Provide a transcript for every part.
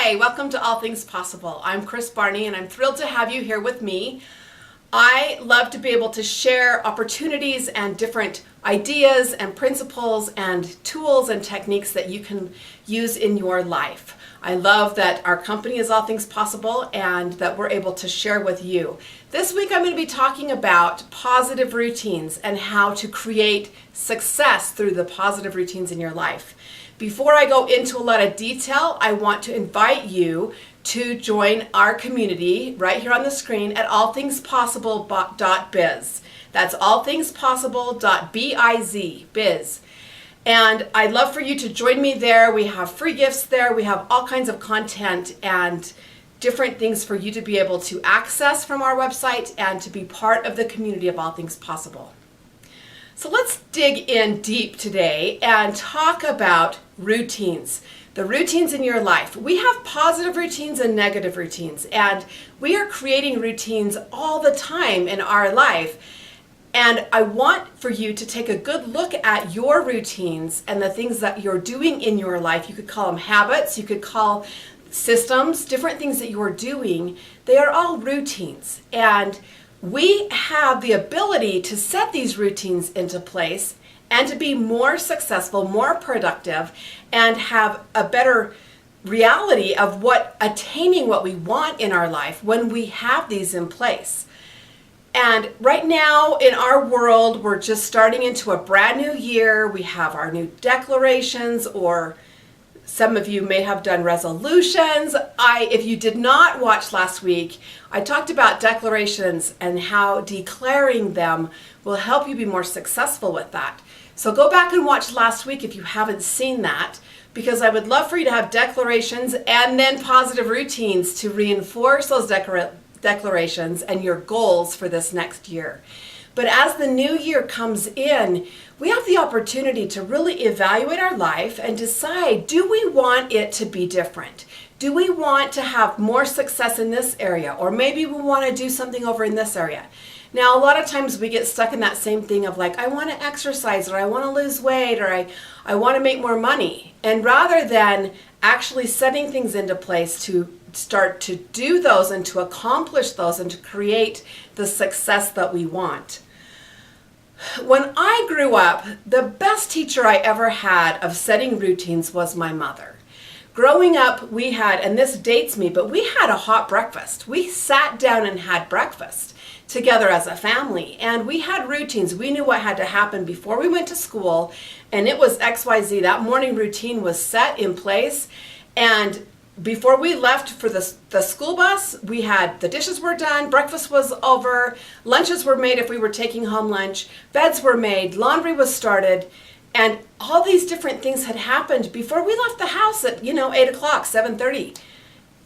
Hi, welcome to All Things Possible. I'm Kris Barney and I'm thrilled to have you here with me. I love to be able to share opportunities and different ideas and principles and tools and techniques that you can use in your life. I love that our company is All Things Possible and that we're able to share with you. This week I'm going to be talking about positive routines and how to create success through the positive routines in your life. Before I go into a lot of detail, I want to invite you to join our community right here on the screen at allthingspossible.biz. That's allthingspossible.biz. And I'd love for you to join me there. We have free gifts there. We have all kinds of content and different things for you to be able to access from our website and to be part of the community of All Things Possible. So let's dig in deep today and talk about routines, the routines in your life. We have positive routines and negative routines, and we are creating routines all the time in our life. And I want for you to take a good look at your routines and the things that you're doing in your life. You could call them habits, you could call systems, different things that you're doing. They are all routines. And we have the ability to set these routines into place and to be more successful, more productive, and have a better reality of attaining what we want in our life when we have these in place. And right now in our world, we're just starting into a brand new year. We have our new declarations, or some of you may have done resolutions. If you did not watch last week, I talked about declarations and how declaring them will help you be more successful with that. So go back and watch last week if you haven't seen that, because I would love for you to have declarations and then positive routines to reinforce those declarations and your goals for this next year. But as the new year comes in, we have the opportunity to really evaluate our life and decide, do we want it to be different? Do we want to have more success in this area? Or maybe we want to do something over in this area. Now, a lot of times we get stuck in that same thing of like, I want to exercise, or I want to lose weight, or I want to make more money. And rather than actually setting things into place to start to do those and to accomplish those and to create the success that we want. When I grew up, the best teacher I ever had of setting routines was my mother. Growing up, we had, and this dates me, but we had a hot breakfast. We sat down and had breakfast together as a family, and we had routines. We knew what had to happen before we went to school, and it was XYZ. That morning routine was set in place, and before we left for the school bus, we had the dishes were done, breakfast was over, lunches were made if we were taking home lunch, beds were made, laundry was started, and all these different things had happened before we left the house at 8 o'clock, 7:30.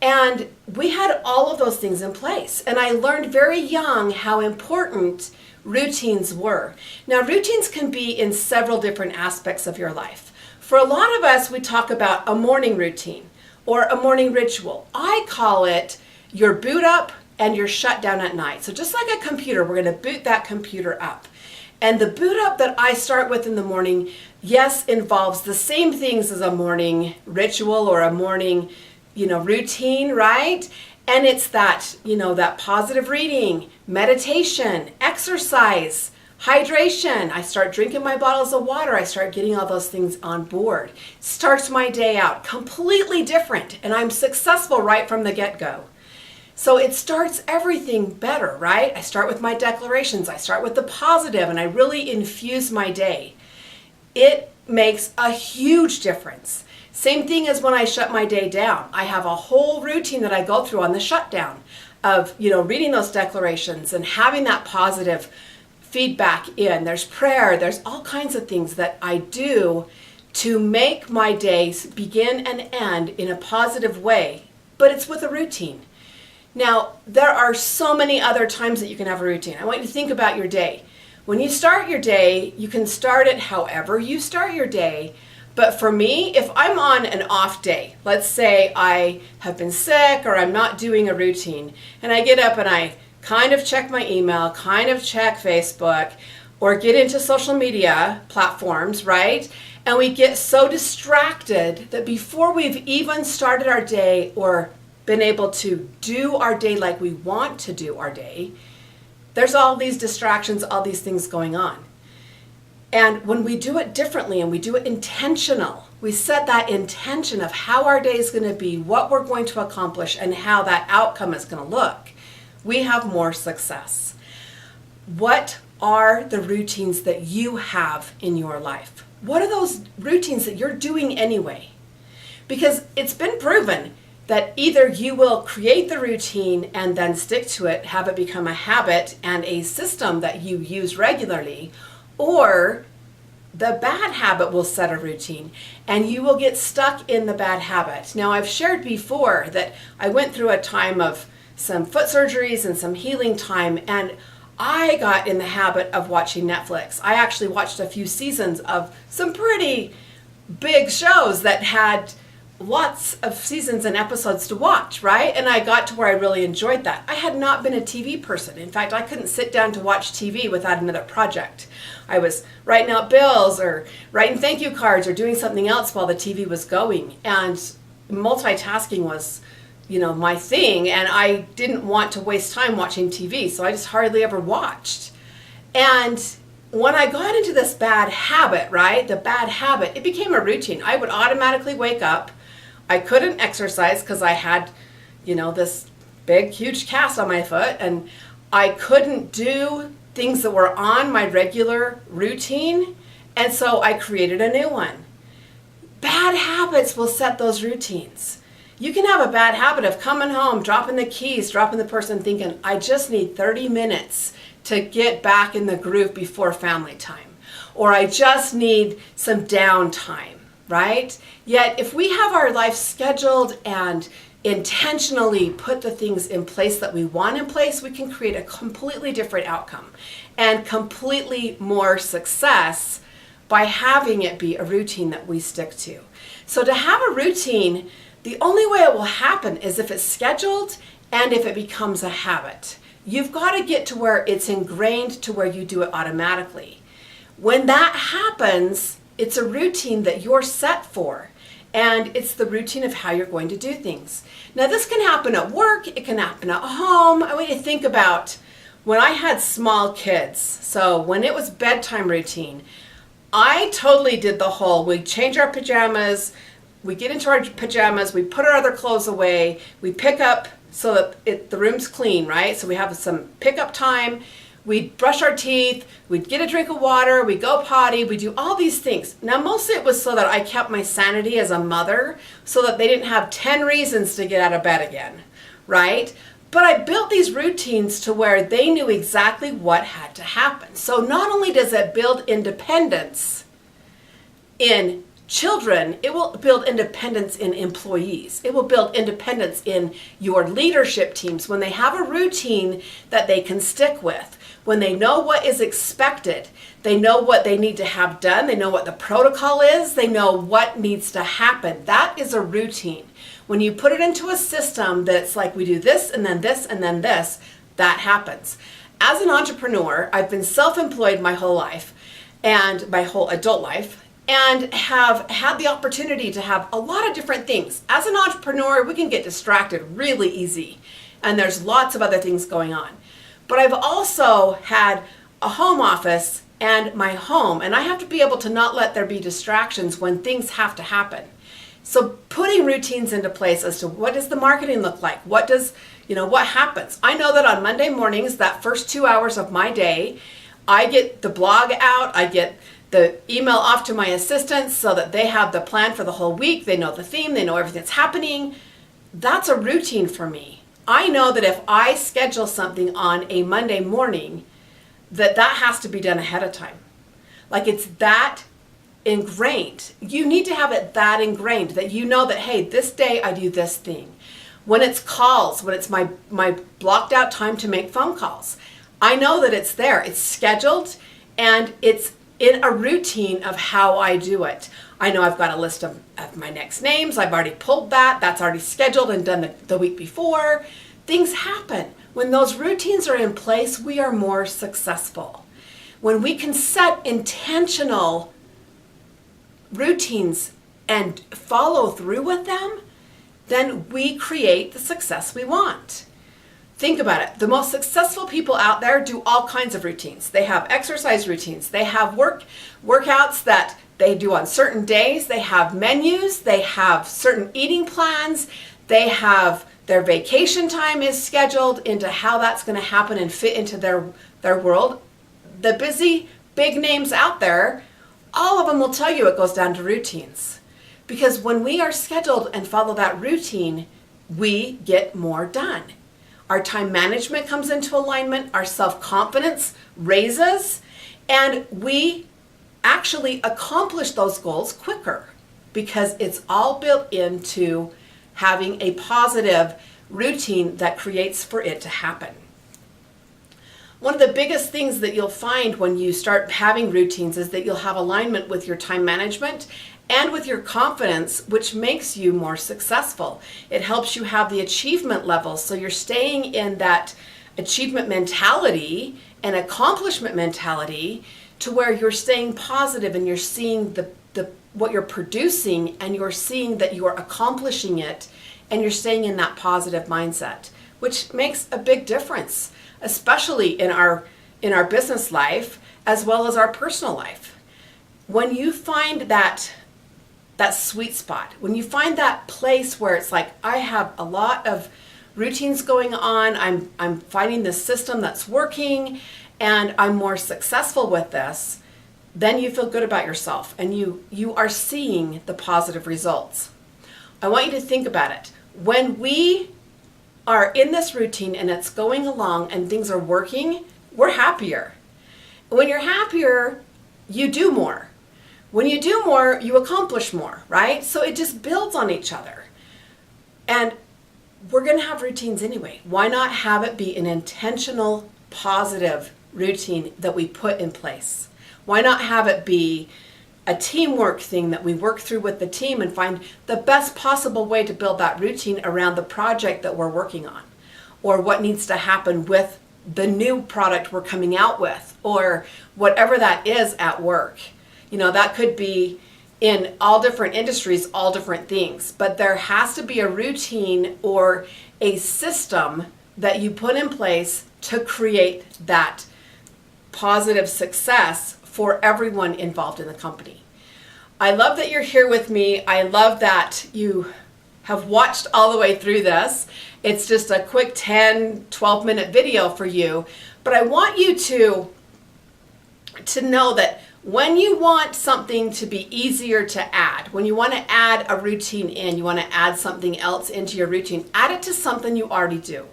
And we had all of those things in place. And I learned very young how important routines were. Now, routines can be in several different aspects of your life. For a lot of us, we talk about a morning routine or a morning ritual. I call it your boot up and your shut down at night. So just like a computer, we're going to boot that computer up. And the boot up that I start with in the morning, yes, involves the same things as a morning ritual or a morning, routine, right? And it's that, that positive reading, meditation, exercise, hydration. I start drinking my bottles of water. I start getting all those things on board. Starts my day out completely different, and I'm successful right from the get-go. So it starts everything better, right? I start with my declarations. I start with the positive, and I really infuse my day. It makes a huge difference. Same thing as when I shut my day down. I have a whole routine that I go through on the shutdown of, reading those declarations and having that positive feedback in. There's prayer. There's all kinds of things that I do to make my days begin and end in a positive way, but it's with a routine. Now, there are so many other times that you can have a routine. I want you to think about your day. When you start your day, you can start it however you start your day. But for me, if I'm on an off day, let's say I have been sick or I'm not doing a routine, and I get up and I kind of check my email, kind of check Facebook, or get into social media platforms, right? And we get so distracted that before we've even started our day or been able to do our day like we want to do our day, there's all these distractions, all these things going on. And when we do it differently and we do it intentional, we set that intention of how our day is going to be, what we're going to accomplish, and how that outcome is going to look, we have more success. What are the routines that you have in your life? What are those routines that you're doing anyway? Because it's been proven that either you will create the routine and then stick to it, have it become a habit and a system that you use regularly, or the bad habit will set a routine and you will get stuck in the bad habit. Now, I've shared before that I went through a time of some foot surgeries and some healing time, and I got in the habit of watching Netflix. I actually watched a few seasons of some pretty big shows that had lots of seasons and episodes to watch, right? And I got to where I really enjoyed that. I had not been a TV person. In fact, I couldn't sit down to watch TV without another project. I was writing out bills or writing thank you cards or doing something else while the TV was going. And multitasking was, my thing. And I didn't want to waste time watching TV, so I just hardly ever watched. And when I got into this bad habit, right, the bad habit, it became a routine. I would automatically wake up. I couldn't exercise because I had, this big, huge cast on my foot, and I couldn't do things that were on my regular routine, and so I created a new one. Bad habits will set those routines. You can have a bad habit of coming home, dropping the keys, dropping the person, thinking, I just need 30 minutes to get back in the groove before family time, or I just need some downtime, right? Yet if we have our life scheduled and intentionally put the things in place that we want in place, we can create a completely different outcome and completely more success by having it be a routine that we stick to. So to have a routine, the only way it will happen is if it's scheduled and if it becomes a habit. You've got to get to where it's ingrained to where you do it automatically. When that happens, it's a routine that you're set for, and it's the routine of how you're going to do things. Now, this can happen at work, it can happen at home. I want you to think about when I had small kids. So when it was bedtime routine, I totally did the whole, we change our pajamas, we get into our pajamas, we put our other clothes away, we pick up so that the room's clean, right? So we have some pickup time, we'd brush our teeth, we'd get a drink of water, we'd go potty, we do all these things. Now, mostly it was so that I kept my sanity as a mother, so that they didn't have 10 reasons to get out of bed again, right? But I built these routines to where they knew exactly what had to happen. So not only does it build independence in children, it will build independence in employees. It will build independence in your leadership teams when they have a routine that they can stick with. When they know what is expected, they know what they need to have done, they know what the protocol is, they know what needs to happen. That is a routine. When you put it into a system that's like we do this and then this and then this, that happens. As an entrepreneur, I've been self-employed my whole life and my whole adult life, and have had the opportunity to have a lot of different things. As an entrepreneur, we can get distracted really easy, and there's lots of other things going on. But I've also had a home office and my home, and I have to be able to not let there be distractions when things have to happen. So putting routines into place as to what does the marketing look like? What does, what happens? I know that on Monday mornings, that first 2 hours of my day, I get the blog out, I get the email off to my assistants so that they have the plan for the whole week. They know the theme, they know everything that's happening. That's a routine for me. I know that if I schedule something on a Monday morning, that has to be done ahead of time. Like it's that ingrained. You need to have it that ingrained that you know that, hey, this day I do this thing. When it's calls, when it's my blocked out time to make phone calls, I know that it's there. It's scheduled and it's in a routine of how I do it. I know I've got a list of my next names. I've already pulled that. That's already scheduled and done the week before. Things happen. When those routines are in place, we are more successful. when we can set intentional routines and follow through with them, then we create the success we want. Think about it. The most successful people out there do all kinds of routines. They have exercise routines. They have workouts that they do on certain days. They have menus. They have certain eating plans. They have their vacation time is scheduled into how that's going to happen and fit into their world. The busy big names out there, all of them will tell you it goes down to routines. Because when we are scheduled and follow that routine, we get more done. Our time management comes into alignment, our self-confidence raises, and we actually accomplish those goals quicker because it's all built into having a positive routine that creates for it to happen. One of the biggest things that you'll find when you start having routines is that you'll have alignment with your time management and with your confidence, which makes you more successful. It helps you have the achievement levels, so you're staying in that achievement mentality and accomplishment mentality to where you're staying positive and you're seeing what you're producing and you're seeing that you're accomplishing it and you're staying in that positive mindset, which makes a big difference, especially in our business life as well as our personal life. When you find that sweet spot, when you find that place where it's like, I have a lot of routines going on, I'm finding this system that's working and I'm more successful with this, then you feel good about yourself and you are seeing the positive results. I want you to think about it. When we are in this routine and it's going along and things are working, we're happier. When you're happier, you do more. When you do more, you accomplish more, right? So it just builds on each other. And we're going to have routines anyway. Why not have it be an intentional, positive routine that we put in place? Why not have it be a teamwork thing that we work through with the team and find the best possible way to build that routine around the project that we're working on, or what needs to happen with the new product we're coming out with, or whatever that is at work. You know, that could be in all different industries, all different things, but there has to be a routine or a system that you put in place to create that positive success for everyone involved in the company. I love that you're here with me. I love that you have watched all the way through this. It's just a quick 10, 12-minute video for you, but I want you to know that when you want something to be easier to add, when you want to add a routine in, you want to add something else into your routine, add it to something you already do.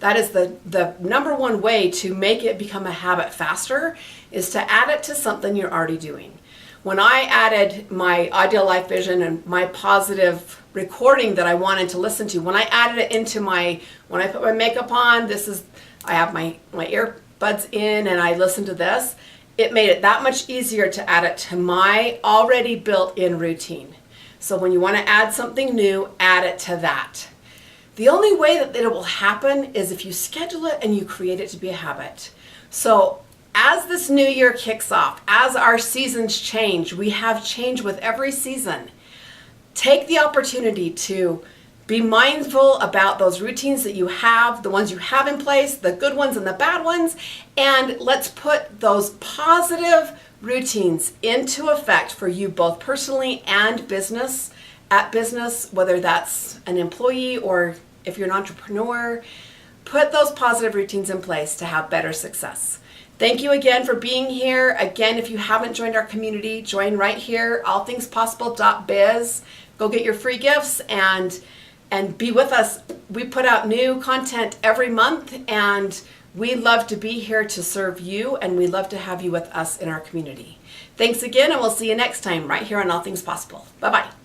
That is the number one way to make it become a habit faster, is to add it to something you're already doing. When I added my ideal life vision and my positive recording that I wanted to listen to, when I added it into when I put my makeup on, I have my earbuds in and I listen to this, it made it that much easier to add it to my already built-in routine. So when you want to add something new, add it to that. The only way that it will happen is if you schedule it and you create it to be a habit. So as this new year kicks off, as our seasons change, we have change with every season. Take the opportunity to be mindful about those routines that you have, the ones you have in place, the good ones and the bad ones, and let's put those positive routines into effect for you both personally and at business, whether that's an employee or if you're an entrepreneur. Put those positive routines in place to have better success. Thank you again for being here. Again, if you haven't joined our community, join right here, allthingspossible.biz. Go get your free gifts and be with us. We put out new content every month, and we love to be here to serve you, and we love to have you with us in our community. Thanks again, and we'll see you next time right here on All Things Possible. Bye-bye.